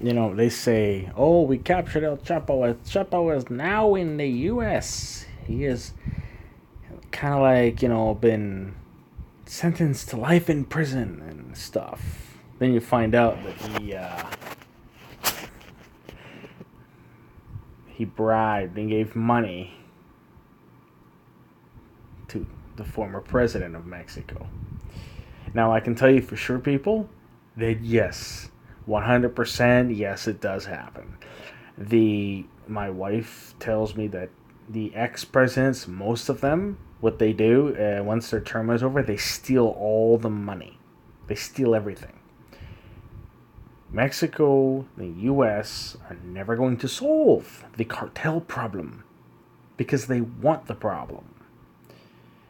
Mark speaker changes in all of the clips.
Speaker 1: they say, "Oh, we captured El Chapo. El Chapo is now in the U.S. He is kind of like been sentenced to life in prison and stuff." Then you find out that he bribed and gave money to the former president of Mexico. Now I can tell you for sure, people, that yes, 100%, yes, it does happen. The My wife tells me that the ex presidents, most of them, what they do once their term is over, they steal all the money. They steal everything. Mexico, the U.S. are never going to solve the cartel problem because they want the problem.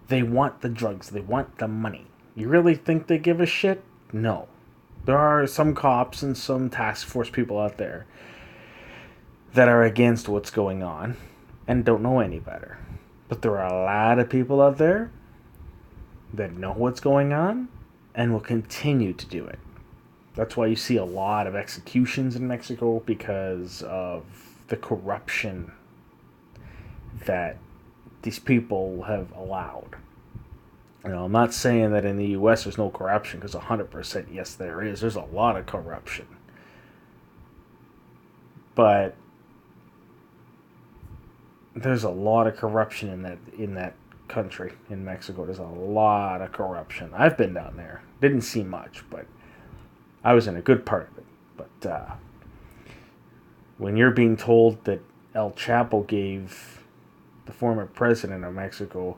Speaker 1: They want the drugs. They want the money. You really think they give a shit? No. There are some cops and some task force people out there that are against what's going on and don't know any better. But there are a lot of people out there that know what's going on and will continue to do it. That's why you see a lot of executions in Mexico, because of the corruption that these people have allowed. I'm not saying that in the U.S. there's no corruption, because 100% yes there is. There's a lot of corruption. But there's a lot of corruption in that country, in Mexico. There's a lot of corruption. I've been down there. Didn't see much, but I was in a good part of it. But when you're being told that El Chapo gave the former president of Mexico,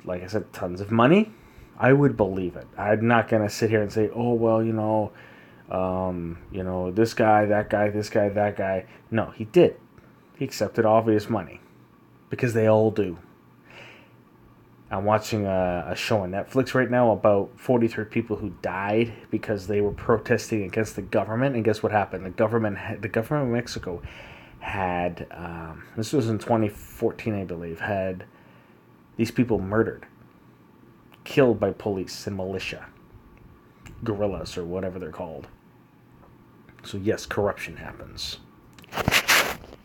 Speaker 1: like I said, tons of money, I would believe it. I'm not going to sit here and say, oh, well, this guy, that guy, this guy, that guy. No, he did. He accepted all of his money, because they all do. I'm watching a show on Netflix right now about 43 people who died because they were protesting against the government. And guess what happened? The government of Mexico had, this was in 2014, I believe, had these people murdered, killed by police and militia, guerrillas or whatever they're called. So yes, corruption happens.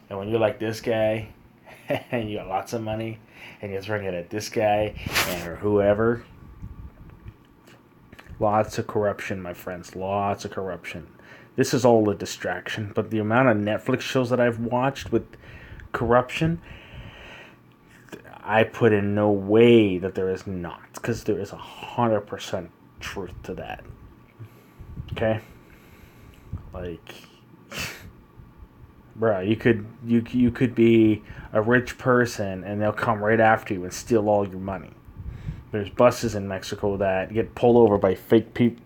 Speaker 1: And when you're like this guy, and you got lots of money, and you're throwing it at this guy or whoever, lots of corruption, my friends. Lots of corruption. This is all a distraction, but the amount of Netflix shows that I've watched with corruption, I put in no way that there is not, because there is 100% truth to that. Okay, like, bruh, you could be a rich person and they'll come right after you and steal all your money. There's buses in Mexico that get pulled over by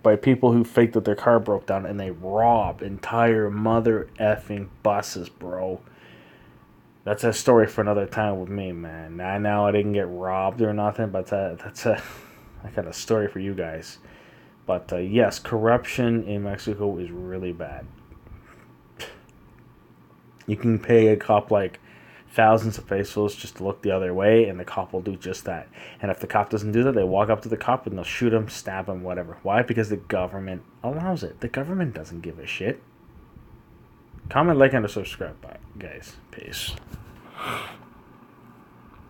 Speaker 1: by people who fake that their car broke down, and they rob entire mother effing buses, bro. That's a story for another time with me, man. I know I didn't get robbed or nothing, but I got a story for you guys. But yes, corruption in Mexico is really bad. You can pay a cop like thousands of pesos just to look the other way, and the cop will do just that. And if the cop doesn't do that, they walk up to the cop and they'll shoot him, stab him, whatever. Why? Because the government allows it. The government doesn't give a shit. Comment, like, and subscribe. Bye, guys. Peace.